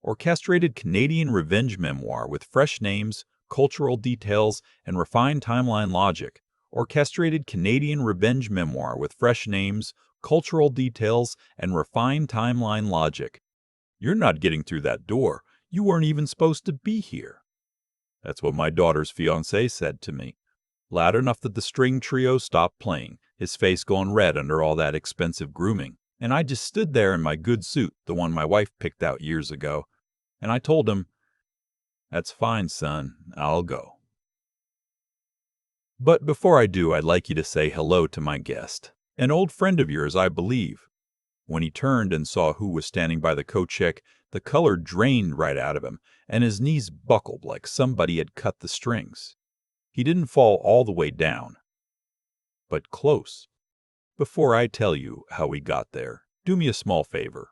orchestrated Canadian revenge memoir with fresh names, cultural details, and refined timeline logic. Orchestrated Canadian revenge memoir with fresh names, cultural details, and refined timeline logic. You're not getting through that door. You weren't even supposed to be here. That's what my daughter's fiancé said to me, loud enough that the string trio stopped playing, his face going red under all that expensive grooming. And I just stood there in my good suit, the one my wife picked out years ago, and I told him, "That's fine, son. I'll go." But before I do, I'd like you to say hello to my guest, an old friend of yours, I believe. When he turned and saw who was standing by the coat check, the color drained right out of him, and his knees buckled like somebody had cut the strings. He didn't fall all the way down, but close. Before I tell you how we got there, do me a small favor.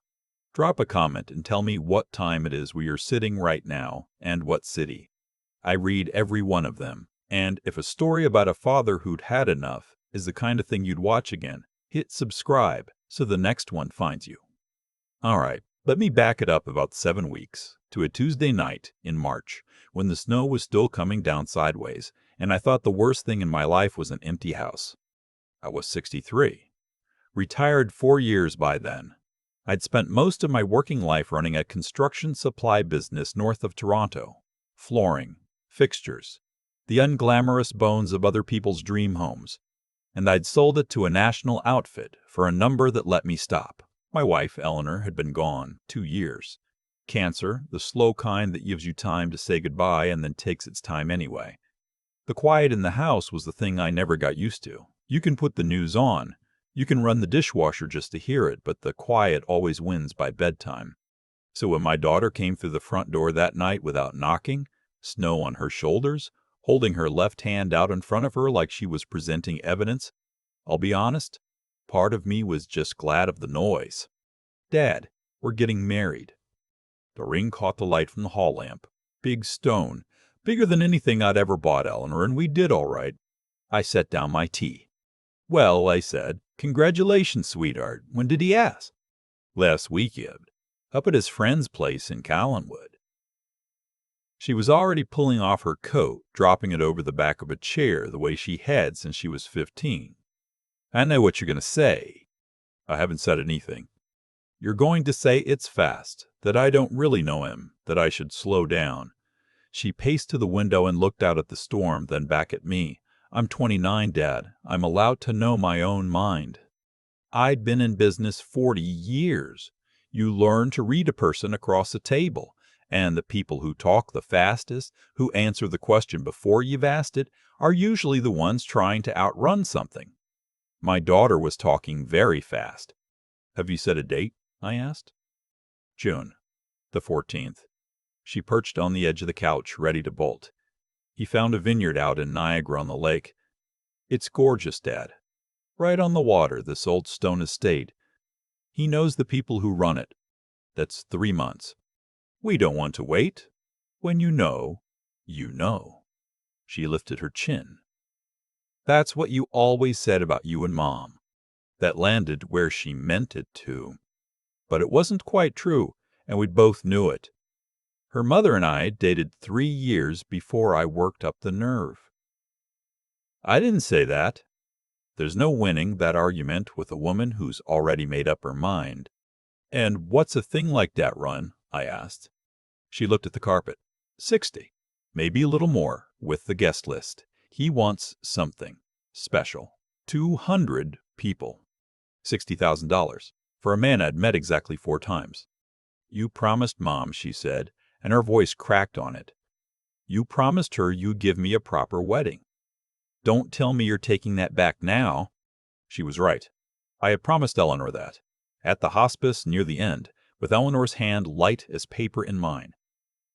Drop a comment and tell me what time it is we are sitting right now and what city. I read every one of them, and if a story about a father who'd had enough is the kind of thing you'd watch again, hit subscribe so the next one finds you. All right, let me back it up about 7 weeks to a Tuesday night in March when the snow was still coming down sideways, and I thought the worst thing in my life was an empty house. I was 63. Retired 4 years by then. I'd spent most of my working life running a construction supply business north of Toronto. Flooring, fixtures, the unglamorous bones of other people's dream homes. And I'd sold it to a national outfit for a number that let me stop. My wife, Eleanor, had been gone 2 years. Cancer, the slow kind that gives you time to say goodbye and then takes its time anyway. The quiet in the house was the thing I never got used to. You can put the news on. You can run the dishwasher just to hear it, but the quiet always wins by bedtime. So when my daughter came through the front door that night without knocking, snow on her shoulders, holding her left hand out in front of her like she was presenting evidence, I'll be honest, part of me was just glad of the noise. "Dad, we're getting married." The ring caught the light from the hall lamp. Big stone. Bigger than anything I'd ever bought, Eleanor, and we did all right. I set down my tea. "Well," I said, "congratulations, sweetheart. When did he ask?" "Last weekend, up at his friend's place in Collinwood." She was already pulling off her coat, dropping it over the back of a chair the way she had since she was 15. "I know what you're going to say." "I haven't said anything." "You're going to say it's fast, that I don't really know him, that I should slow down." She paced to the window and looked out at the storm, then back at me. "I'm 29, Dad. I'm allowed to know my own mind." I'd been in business 40 years. You learn to read a person across a table, and the people who talk the fastest, who answer the question before you've asked it, are usually the ones trying to outrun something. My daughter was talking very fast. "Have you set a date?" I asked. "June the 14th. She perched on the edge of the couch, ready to bolt. "He found a vineyard out in Niagara on the lake. It's gorgeous, Dad. Right on the water, this old stone estate. He knows the people who run it. That's 3 months. We don't want to wait. When you know, you know." She lifted her chin. "That's what you always said about you and Mom." That landed where she meant it to. But it wasn't quite true, and we both knew it. Her mother and I dated 3 years before I worked up the nerve. "I didn't say that." There's no winning that argument with a woman who's already made up her mind. "And what's a thing like that run?" I asked. She looked at the carpet. 60. Maybe a little more, with the guest list. He wants something special. 200 people. $60,000. For a man I'd met exactly 4 times. "You promised Mom," she said, and her voice cracked on it. "You promised her you'd give me a proper wedding. Don't tell me you're taking that back now." She was right. I had promised Eleanor that. At the hospice near the end, with Eleanor's hand light as paper in mine.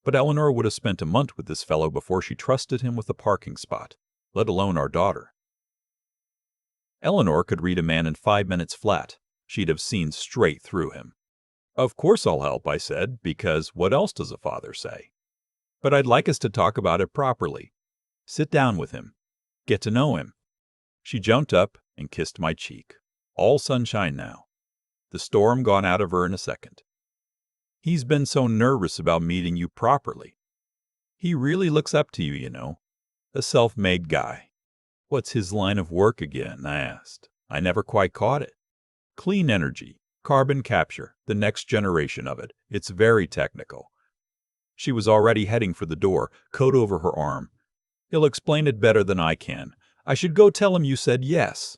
But Eleanor would have spent a month with this fellow before she trusted him with a parking spot, let alone our daughter. Eleanor could read a man in 5 minutes flat. She'd have seen straight through him. "Of course I'll help," I said, because what else does a father say? "But I'd like us to talk about it properly. Sit down with him. Get to know him." She jumped up and kissed my cheek. All sunshine now. The storm gone out of her in a second. He's been so nervous about meeting you properly. He really looks up to you, you know. A self-made guy. What's his line of work again? I asked. I never quite caught it. Clean energy, carbon capture, the next generation of it. It's very technical. She was already heading for the door, coat over her arm. He'll explain it better than I can. I should go tell him you said yes.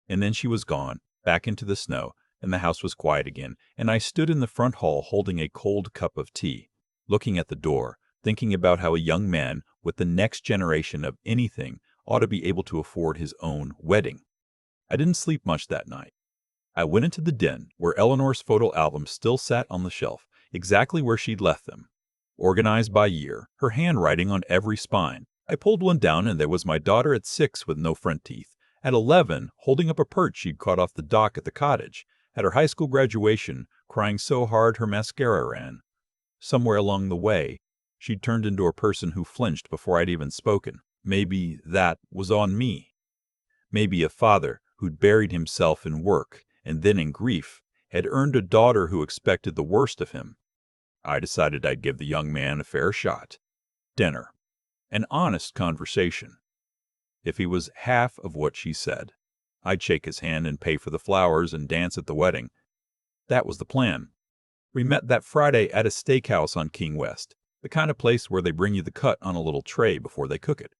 And then she was gone, back into the snow, and the house was quiet again, and I stood in the front hall holding a cold cup of tea, looking at the door, thinking about how a young man with the next generation of anything ought to be able to afford his own wedding. I didn't sleep much that night. I went into the den, where Eleanor's photo albums still sat on the shelf, exactly where she'd left them. Organized by year, her handwriting on every spine. I pulled one down, and there was my daughter at 6 with no front teeth, at 11 holding up a perch she'd caught off the dock at the cottage, at her high school graduation crying so hard her mascara ran. Somewhere along the way, she'd turned into a person who flinched before I'd even spoken. Maybe that was on me. Maybe a father who'd buried himself in work and then in grief had earned a daughter who expected the worst of him. I decided I'd give the young man a fair shot. Dinner. An honest conversation. If he was half of what she said, I'd shake his hand and pay for the flowers and dance at the wedding. That was the plan. We met that Friday at a steakhouse on King West, the kind of place where they bring you the cut on a little tray before they cook it.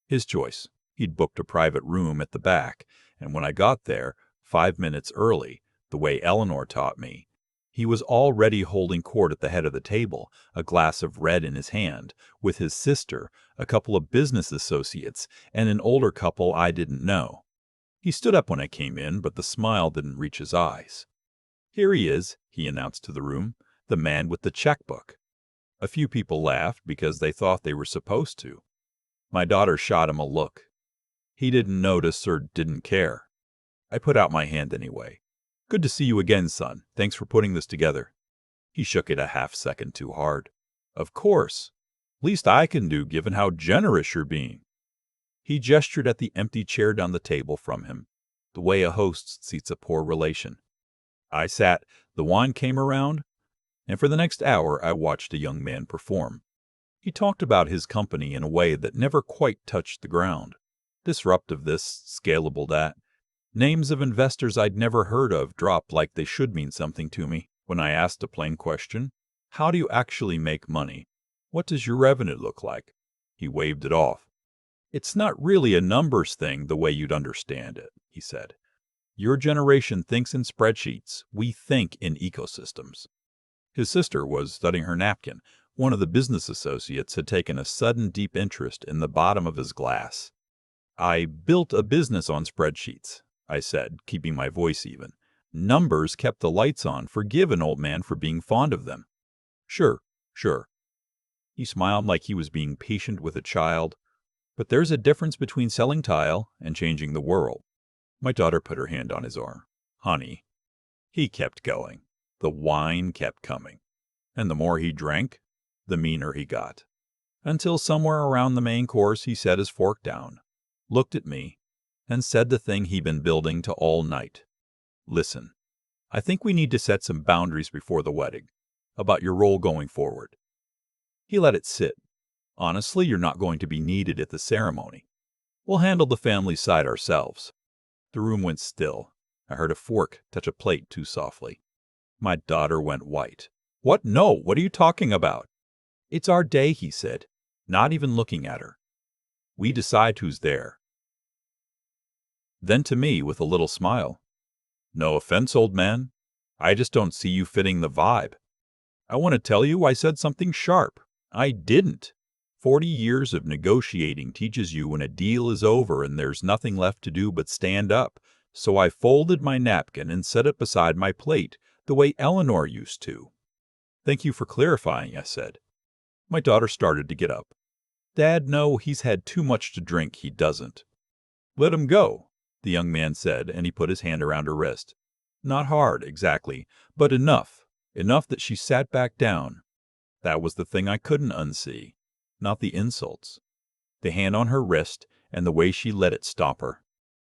His choice. He'd booked a private room at the back, and when I got there, 5 minutes early, the way Eleanor taught me, he was already holding court at the head of the table, a glass of red in his hand, with his sister, a couple of business associates, and an older couple I didn't know. He stood up when I came in, but the smile didn't reach his eyes. "Here he is," he announced to the room, "the man with the checkbook." A few people laughed because they thought they were supposed to. My daughter shot him a look. He didn't notice or didn't care. I put out my hand anyway. "Good to see you again, son. Thanks for putting this together." He shook it a half-second too hard. "Of course. Least I can do, given how generous you're being." He gestured at the empty chair down the table from him, the way a host seats a poor relation. I sat, the wine came around, and for the next hour I watched a young man perform. He talked about his company in a way that never quite touched the ground. Disruptive this, scalable that. Names of investors I'd never heard of dropped like they should mean something to me. When I asked a plain question, "How do you actually make money? What does your revenue look like?" he waved it off. "It's not really a numbers thing the way you'd understand it," he said. "Your generation thinks in spreadsheets. We think in ecosystems." His sister was studying her napkin. One of the business associates had taken a sudden deep interest in the bottom of his glass. "I built a business on spreadsheets," I said, keeping my voice even. "Numbers kept the lights on. Forgive an old man for being fond of them." "Sure, sure." He smiled like he was being patient with a child. "But there's a difference between selling tile and changing the world." My daughter put her hand on his arm. "Honey." He kept going. The wine kept coming. And the more he drank, the meaner he got. Until somewhere around the main course he set his fork down, looked at me, and said the thing he'd been building to all night. "Listen, I think we need to set some boundaries before the wedding, about your role going forward." He let it sit. "Honestly, you're not going to be needed at the ceremony. We'll handle the family side ourselves." The room went still. I heard a fork touch a plate too softly. My daughter went white. "What? No, what are you talking about?" "It's our day," he said, not even looking at her. "We decide who's there." Then to me, with a little smile, "No offense, old man. I just don't see you fitting the vibe. I want to tell you I said something sharp. I didn't. 40 years of negotiating teaches you when a deal is over and there's nothing left to do but stand up. So I folded my napkin and set it beside my plate, the way Eleanor used to." "Thank you for clarifying," I said. My daughter started to get up. "Dad, no, he's had too much to drink. He doesn't." "Let him go," the young man said, and he put his hand around her wrist. Not hard, exactly, but enough. Enough that she sat back down. That was the thing I couldn't unsee. Not the insults. The hand on her wrist and the way she let it stop her.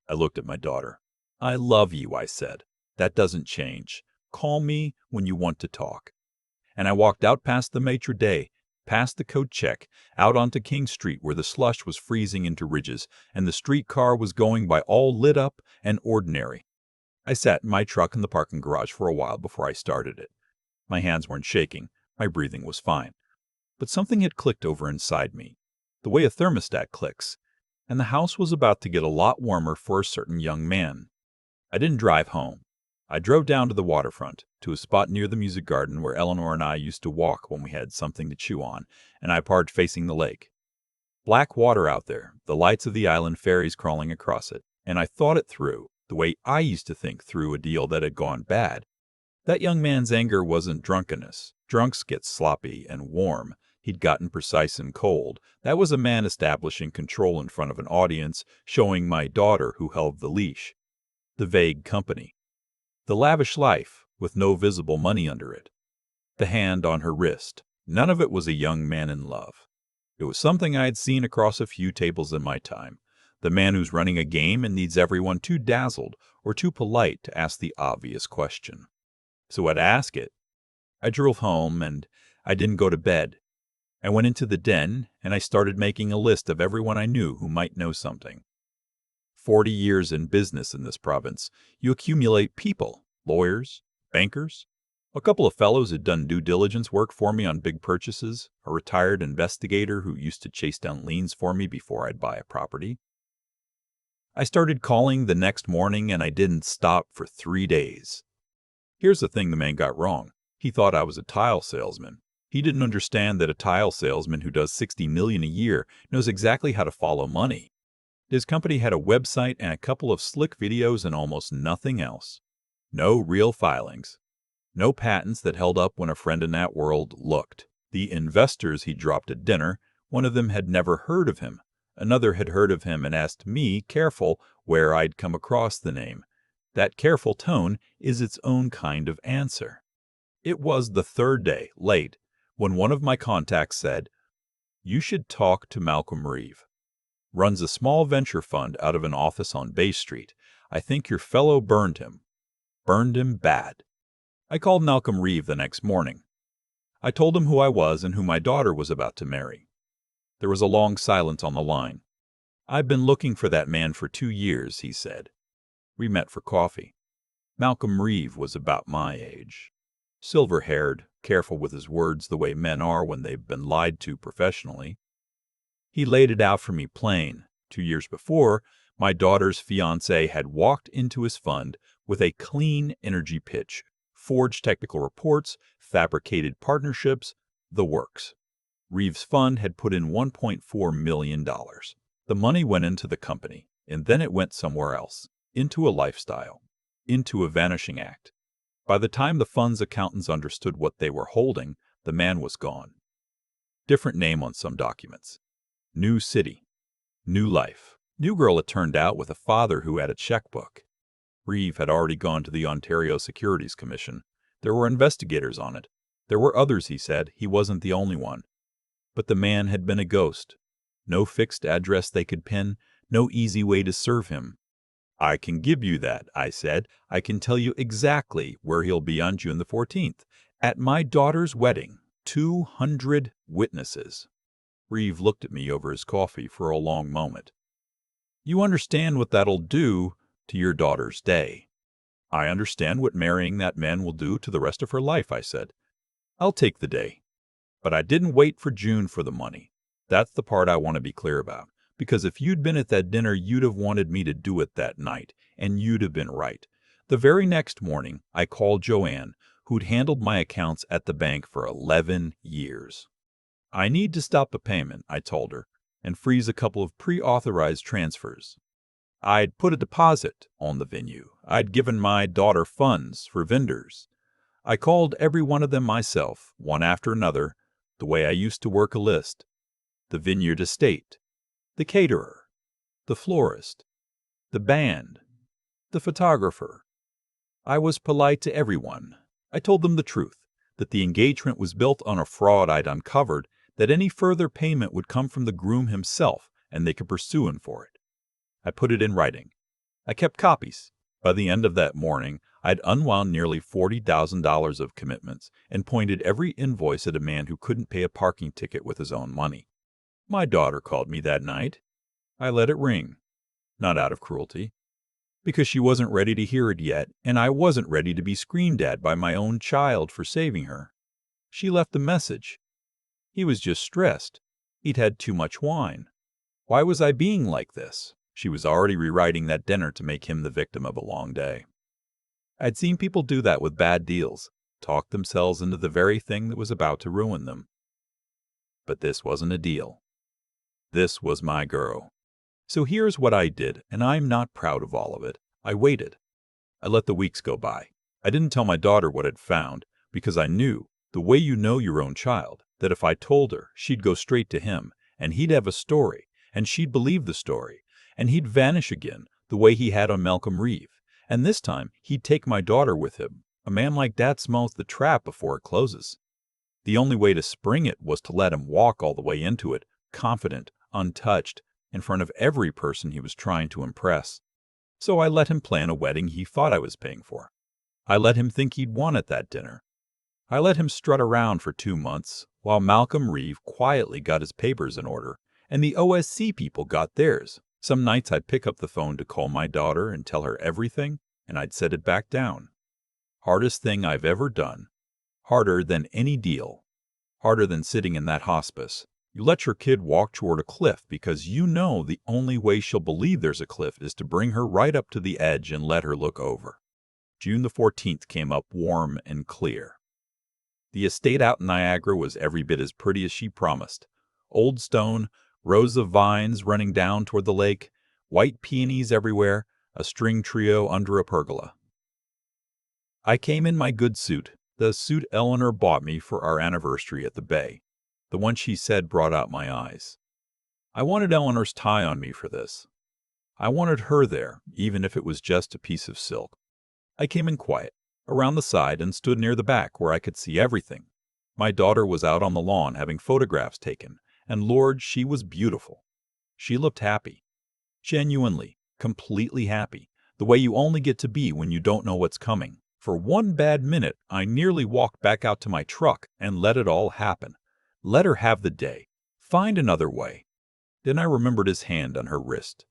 I looked at my daughter. "I love you," I said. "That doesn't change. Call me when you want to talk." and I walked out past the maitre d', past the coat check, out onto King Street where the slush was freezing into ridges, and the streetcar was going by all lit up and ordinary. I sat in my truck in the parking garage for a while before I started it. My hands weren't shaking. My breathing was fine. But something had clicked over inside me, the way a thermostat clicks, and the house was about to get a lot warmer for a certain young man. I didn't drive home. I drove down to the waterfront, to a spot near the music garden where Eleanor and I used to walk when we had something to chew on, and I parked facing the lake. Black water out there, the lights of the island ferries crawling across it, and I thought it through, the way I used to think through a deal that had gone bad. That young man's anger wasn't drunkenness. Drunks get sloppy and warm. He'd gotten precise and cold. That was a man establishing control in front of an audience, showing my daughter who held the leash. The vague company. The lavish life, with no visible money under it. The hand on her wrist. None of it was a young man in love. It was something I had seen across a few tables in my time. The man who's running a game and needs everyone too dazzled or too polite to ask the obvious question. So I'd ask it. I drove home, and I didn't go to bed. I went into the den, and I started making a list of everyone I knew who might know something. 40 years in business in this province, you accumulate people, lawyers, bankers. A couple of fellows had done due diligence work for me on big purchases, a retired investigator who used to chase down liens for me before I'd buy a property. I started calling the next morning, and I didn't stop for 3 days. Here's the thing the man got wrong. He thought I was a tile salesman. He didn't understand that a tile salesman who does $60 million a year knows exactly how to follow money. His company had a website and a couple of slick videos and almost nothing else. No real filings. No patents that held up when a friend in that world looked. The investors he dropped at dinner, one of them had never heard of him. Another had heard of him and asked me, careful, where I'd come across the name. That careful tone is its own kind of answer. It was the third day, late, when one of my contacts said, "You should talk to Malcolm Reeve. Runs a small venture fund out of an office on Bay Street. I think your fellow burned him. Burned him bad." I called Malcolm Reeve the next morning. I told him who I was and who my daughter was about to marry. There was a long silence on the line. "I've been looking for that man for 2 years," he said. We met for coffee. Malcolm Reeve was about my age. Silver-haired, careful with his words the way men are when they've been lied to professionally. He laid it out for me plain. 2 years before, my daughter's fiancé had walked into his fund with a clean energy pitch, forged technical reports, fabricated partnerships, the works. Reeve's fund had put in $1.4 million. The money went into the company, and then it went somewhere else, into a lifestyle, into a vanishing act. By the time the fund's accountants understood what they were holding, the man was gone. Different name on some documents. New city. New life. New girl it turned out with a father who had a checkbook. Reeve had already gone to the Ontario Securities Commission. There were investigators on it. There were others, he said. He wasn't the only one. But the man had been a ghost. No fixed address they could pin, no easy way to serve him. "I can give you that," I said. "I can tell you exactly where he'll be on June the 14th. At my daughter's wedding. 200 witnesses. Reeve looked at me over his coffee for a long moment. "You understand what that'll do to your daughter's day." "I understand what marrying that man will do to the rest of her life," I said. "I'll take the day." But I didn't wait for June for the money. That's the part I want to be clear about. Because if you'd been at that dinner, you'd have wanted me to do it that night, and you'd have been right. The very next morning, I called Joanne, who'd handled my accounts at the bank for 11 years. "I need to stop the payment," I told her, "and freeze a couple of pre-authorized transfers. I'd put a deposit on the venue. I'd given my daughter funds for vendors. I called every one of them myself, one after another, the way I used to work a list. The vineyard estate, the caterer, the florist, the band, the photographer. I was polite to everyone. I told them the truth, that the engagement was built on a fraud I'd uncovered, that any further payment would come from the groom himself, and they could pursue him for it. I put it in writing. I kept copies. By the end of that morning, I'd unwound nearly $40,000 of commitments and pointed every invoice at a man who couldn't pay a parking ticket with his own money. My daughter called me that night. I let it ring, not out of cruelty, because she wasn't ready to hear it yet, and I wasn't ready to be screamed at by my own child for saving her. She left a message. He was just stressed. He'd had too much wine. Why was I being like this? She was already rewriting that dinner to make him the victim of a long day. I'd seen people do that with bad deals, talk themselves into the very thing that was about to ruin them. But this wasn't a deal. This was my girl. So here's what I did, and I'm not proud of all of it. I waited. I let the weeks go by. I didn't tell my daughter what I'd found, because I knew, the way you know your own child, that if I told her, she'd go straight to him, and he'd have a story, and she'd believe the story, and he'd vanish again, the way he had on Malcolm Reeve. And this time, he'd take my daughter with him. A man like that smells the trap before it closes. The only way to spring it was to let him walk all the way into it, confident, untouched, in front of every person he was trying to impress. So I let him plan a wedding he thought I was paying for. I let him think he'd won at that dinner. I let him strut around for 2 months, while Malcolm Reeve quietly got his papers in order, and the OSC people got theirs. Some nights I'd pick up the phone to call my daughter and tell her everything, and I'd set it back down. Hardest thing I've ever done. Harder than any deal. Harder than sitting in that hospice. You let your kid walk toward a cliff because you know the only way she'll believe there's a cliff is to bring her right up to the edge and let her look over. June the 14th came up warm and clear. The estate out in Niagara was every bit as pretty as she promised. Old stone, rows of vines running down toward the lake, white peonies everywhere, a string trio under a pergola. I came in my good suit, the suit Eleanor bought me for our anniversary at the Bay. The one she said brought out my eyes. I wanted Eleanor's tie on me for this. I wanted her there, even if it was just a piece of silk. I came in quiet, around the side, and stood near the back where I could see everything. My daughter was out on the lawn having photographs taken, and Lord, she was beautiful. She looked happy. Genuinely, completely happy, the way you only get to be when you don't know what's coming. For one bad minute, I nearly walked back out to my truck and let it all happen. Let her have the day. Find another way. Then I remembered his hand on her wrist.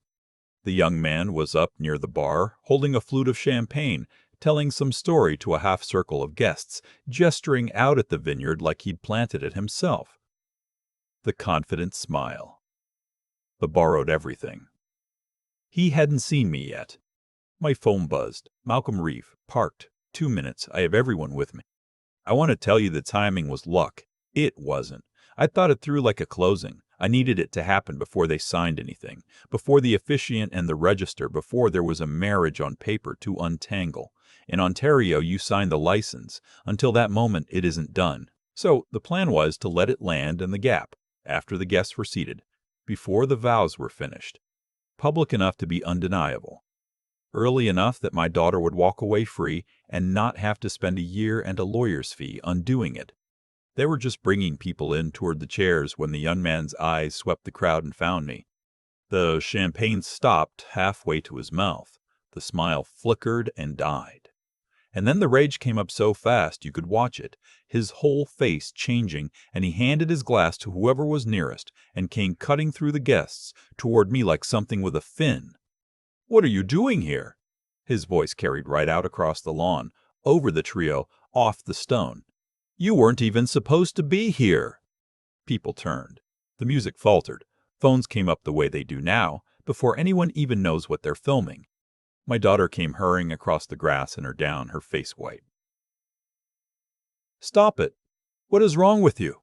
The young man was up near the bar, holding a flute of champagne, telling some story to a half-circle of guests, gesturing out at the vineyard like he'd planted it himself. The confident smile. The borrowed everything. He hadn't seen me yet. My phone buzzed. Malcolm Reeve, parked. 2 minutes. I have everyone with me. I want to tell you the timing was luck. It wasn't. I thought it through like a closing. I needed it to happen before they signed anything, before the officiant and the register, before there was a marriage on paper to untangle. In Ontario, you sign the license. Until that moment, it isn't done. So the plan was to let it land in the gap, after the guests were seated, before the vows were finished. Public enough to be undeniable. Early enough that my daughter would walk away free and not have to spend a year and a lawyer's fee undoing it. They were just bringing people in toward the chairs when the young man's eyes swept the crowd and found me. The champagne stopped halfway to his mouth. The smile flickered and died. And then the rage came up so fast you could watch it, his whole face changing, and he handed his glass to whoever was nearest and came cutting through the guests toward me like something with a fin. "What are you doing here?" His voice carried right out across the lawn, over the trio, off the stone. "You weren't even supposed to be here." People turned. The music faltered. Phones came up the way they do now, before anyone even knows what they're filming. My daughter came hurrying across the grass in her gown, her face white. "Stop it. What is wrong with you?"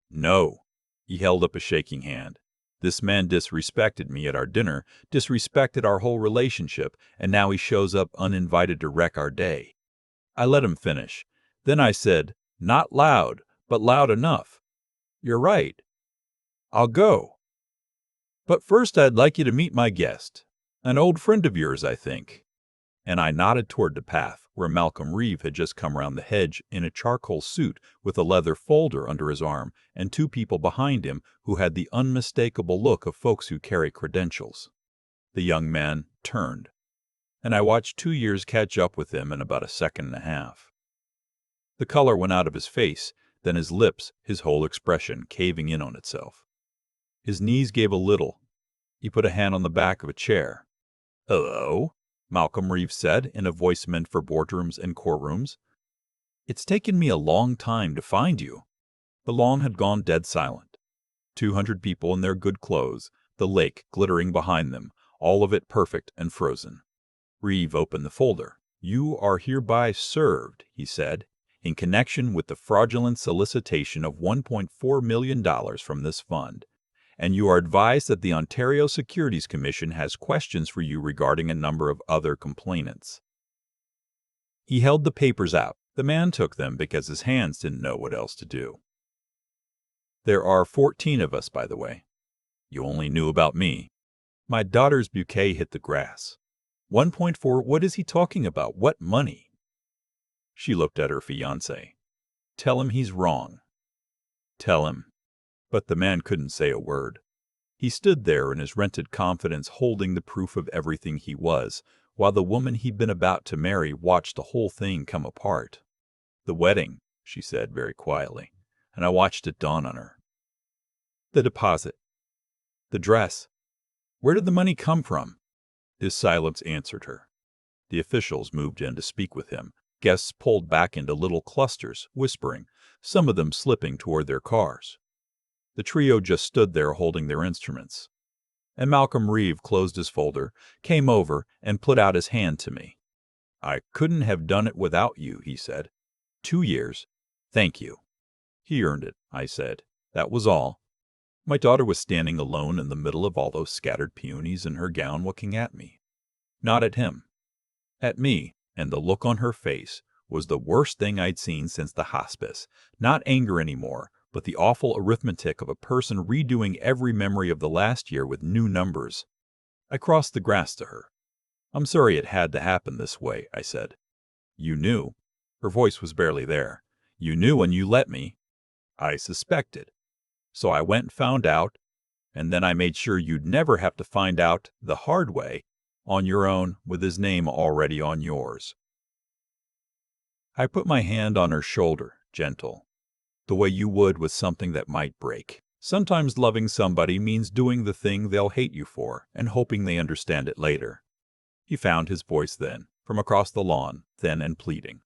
"No." He held up a shaking hand. "This man disrespected me at our dinner, disrespected our whole relationship, and now he shows up uninvited to wreck our day." I let him finish. Then I said, not loud, but loud enough, "You're right. I'll go. But first I'd like you to meet my guest. An old friend of yours, I think." And I nodded toward the path, where Malcolm Reeve had just come round the hedge in a charcoal suit with a leather folder under his arm, and 2 people behind him who had the unmistakable look of folks who carry credentials. The young man turned. and I watched 2 years catch up with him in about a second and a half. The color went out of his face, then his lips, his whole expression caving in on itself. His knees gave a little. He put a hand on the back of a chair. "Hello," Malcolm Reeves said in a voice meant for boardrooms and courtrooms. "It's taken me a long time to find you." The lawn had gone dead silent. 200 people in their good clothes, the lake glittering behind them, all of it perfect and frozen. Reeve opened the folder. "You are hereby served," he said, "in connection with the fraudulent solicitation of $1.4 million from this fund, and you are advised that the Ontario Securities Commission has questions for you regarding a number of other complainants." He held the papers out. The man took them because his hands didn't know what else to do. "There are 14 of us, by the way. You only knew about me." My daughter's bouquet hit the grass. 1.4, what is he talking about? What money? She looked at her fiancé. "Tell him he's wrong." "Tell him." But the man couldn't say a word. He stood there in his rented confidence holding the proof of everything he was, while the woman he'd been about to marry watched the whole thing come apart. "The wedding," she said very quietly, and I watched it dawn on her. "The deposit. The dress. Where did the money come from?" His silence answered her. The officials moved in to speak with him. Guests pulled back into little clusters, whispering, some of them slipping toward their cars. The trio just stood there holding their instruments. And Malcolm Reeve closed his folder, came over, and put out his hand to me. "I couldn't have done it without you," he said. 2 years. Thank you." "He earned it," I said. That was all. My daughter was standing alone in the middle of all those scattered peonies in her gown looking at me. Not at him. At me, and the look on her face was the worst thing I'd seen since the hospice. Not anger anymore, but the awful arithmetic of a person redoing every memory of the last year with new numbers. I crossed the grass to her. "I'm sorry it had to happen this way," I said. "You knew." Her voice was barely there. "You knew and you let me." "I suspected. So I went and found out, and then I made sure you'd never have to find out the hard way, on your own, with his name already on yours." I put my hand on her shoulder, gentle, the way you would with something that might break. Sometimes loving somebody means doing the thing they'll hate you for and hoping they understand it later. He found his voice then, from across the lawn, thin and pleading.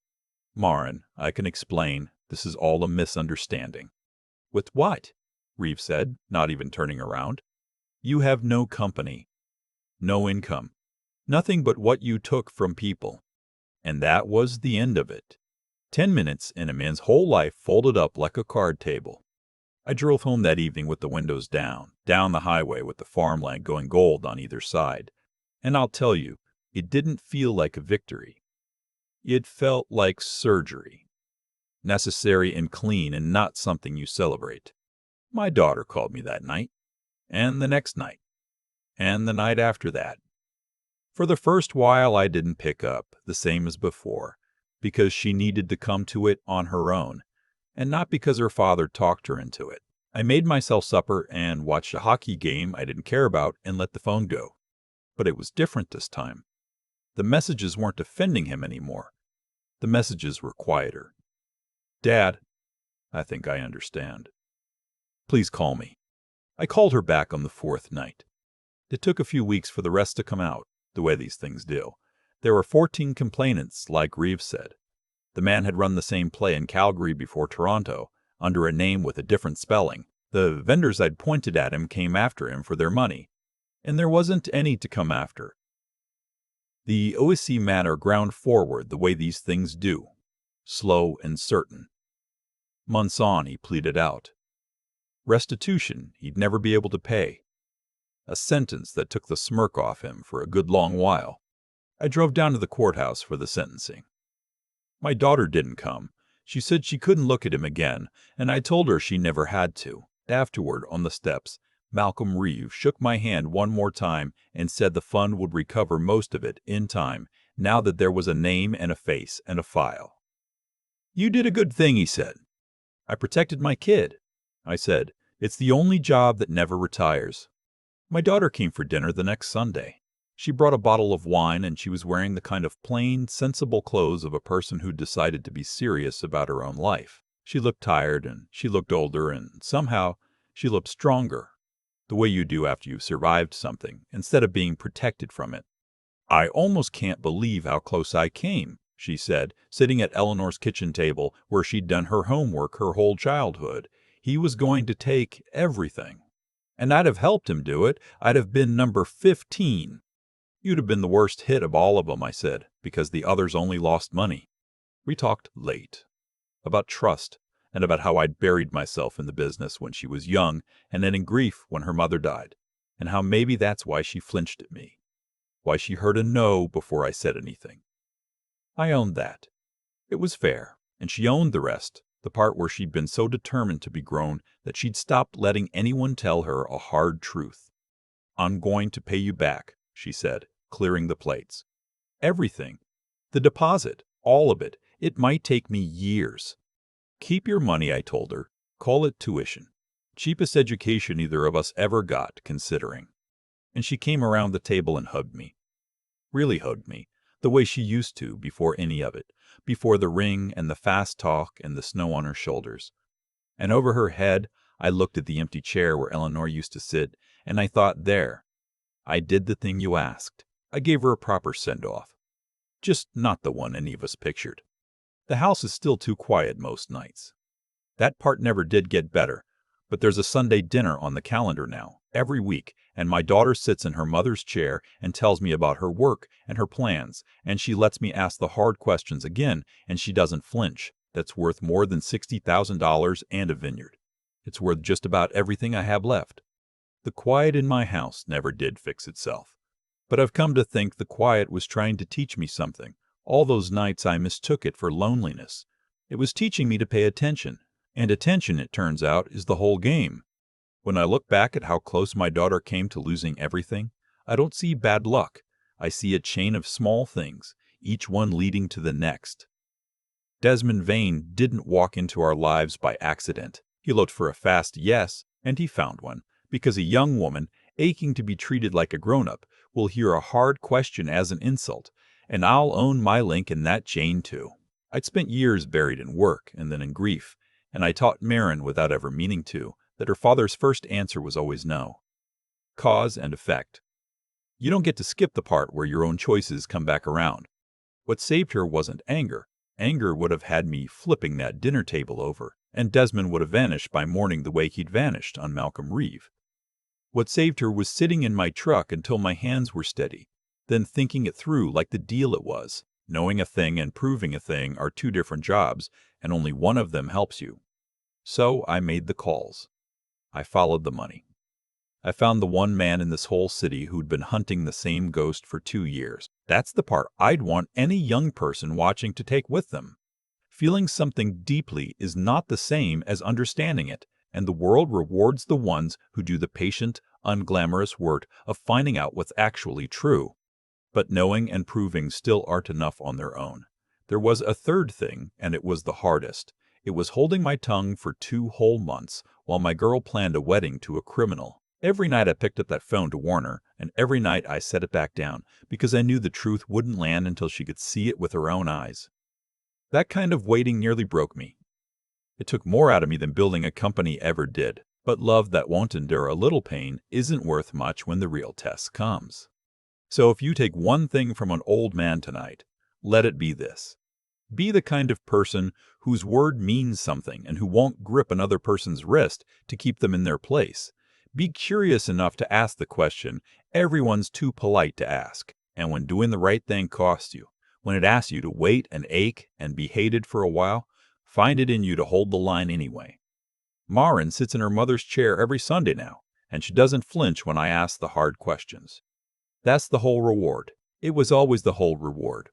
"Marin, I can explain. This is all a misunderstanding." "With what?" Reeve said, not even turning around. "You have no company, no income, nothing but what you took from people. And that was the end of it. 10 minutes and a man's whole life folded up like a card table." I drove home that evening with the windows down the highway with the farmland going gold on either side. And I'll tell you, it didn't feel like a victory. It felt like surgery. Necessary and clean and not something you celebrate. My daughter called me that night, and the next night, and the night after that. For the first while I didn't pick up, the same as before, because she needed to come to it on her own, and not because her father talked her into it. I made myself supper and watched a hockey game I didn't care about and let the phone go. But it was different this time. The messages weren't offending him anymore. The messages were quieter. "Dad, I think I understand. Please call me." I called her back on the 4th night. It took a few weeks for the rest to come out, the way these things do. There were 14 complainants, like Reeves said. The man had run the same play in Calgary before Toronto, under a name with a different spelling. The vendors I'd pointed at him came after him for their money, and there wasn't any to come after. The OSC matter ground forward the way these things do, slow and certain. Months on, he pleaded out. Restitution he'd never be able to pay. A sentence that took the smirk off him for a good long while. I drove down to the courthouse for the sentencing. My daughter didn't come. She said she couldn't look at him again, and I told her she never had to. Afterward, on the steps, Malcolm Reeve shook my hand one more time and said the fund would recover most of it in time, now that there was a name and a face and a file. "You did a good thing," he said. "I protected my kid." I said, "It's the only job that never retires." My daughter came for dinner the next Sunday. She brought a bottle of wine, and she was wearing the kind of plain, sensible clothes of a person who'd decided to be serious about her own life. She looked tired, and she looked older, and somehow she looked stronger, the way you do after you've survived something, instead of being protected from it. "I almost can't believe how close I came," she said, sitting at Eleanor's kitchen table where she'd done her homework her whole childhood. "He was going to take everything. And I'd have helped him do it. I'd have been number 15. "You'd have been the worst hit of all of them," I said, "because the others only lost money." We talked late. About trust, and about how I'd buried myself in the business when she was young and then in grief when her mother died, and how maybe that's why she flinched at me, why she heard a no before I said anything. I owned that. It was fair, and she owned the rest, the part where she'd been so determined to be grown that she'd stopped letting anyone tell her a hard truth. "I'm going to pay you back," she said, clearing the plates. "Everything. The deposit. All of it. It might take me years." "Keep your money," I told her. "Call it tuition. Cheapest education either of us ever got, considering." And she came around the table and hugged me. Really hugged me, the way she used to before any of it, before the ring and the fast talk and the snow on her shoulders. And over her head, I looked at the empty chair where Eleanor used to sit, and I thought, there, I did the thing you asked. I gave her a proper send-off. Just not the one any of us pictured. The house is still too quiet most nights. That part never did get better, but there's a Sunday dinner on the calendar now, every week, and my daughter sits in her mother's chair and tells me about her work and her plans, and she lets me ask the hard questions again, and she doesn't flinch. That's worth more than $60,000 and a vineyard. It's worth just about everything I have left. The quiet in my house never did fix itself. But I've come to think the quiet was trying to teach me something. All those nights I mistook it for loneliness. It was teaching me to pay attention. And attention, it turns out, is the whole game. When I look back at how close my daughter came to losing everything, I don't see bad luck. I see a chain of small things, each one leading to the next. Desmond Vane didn't walk into our lives by accident. He looked for a fast yes, and he found one, because a young woman, aching to be treated like a grown-up, will hear a hard question as an insult, and I'll own my link in that chain too. I'd spent years buried in work and then in grief, and I taught Marin, without ever meaning to, that her father's first answer was always no. Cause and effect. You don't get to skip the part where your own choices come back around. What saved her wasn't anger. Anger would have had me flipping that dinner table over, and Desmond would have vanished by morning the way he'd vanished on Malcolm Reeve. What saved her was sitting in my truck until my hands were steady, then thinking it through like the deal it was. Knowing a thing and proving a thing are two different jobs, and only one of them helps you. So I made the calls. I followed the money. I found the one man in this whole city who'd been hunting the same ghost for 2 years. That's the part I'd want any young person watching to take with them. Feeling something deeply is not the same as understanding it, and the world rewards the ones who do the patient, unglamorous work of finding out what's actually true. But knowing and proving still aren't enough on their own. There was a third thing, and it was the hardest. It was holding my tongue for 2 whole months while my girl planned a wedding to a criminal. Every night I picked up that phone to warn her, and every night I set it back down because I knew the truth wouldn't land until she could see it with her own eyes. That kind of waiting nearly broke me. It took more out of me than building a company ever did. But love that won't endure a little pain isn't worth much when the real test comes. So if you take one thing from an old man tonight, let it be this. Be the kind of person whose word means something and who won't grip another person's wrist to keep them in their place. Be curious enough to ask the question everyone's too polite to ask. And when doing the right thing costs you, when it asks you to wait and ache and be hated for a while, find it in you to hold the line anyway. Marin sits in her mother's chair every Sunday now, and she doesn't flinch when I ask the hard questions. That's the whole reward. It was always the whole reward.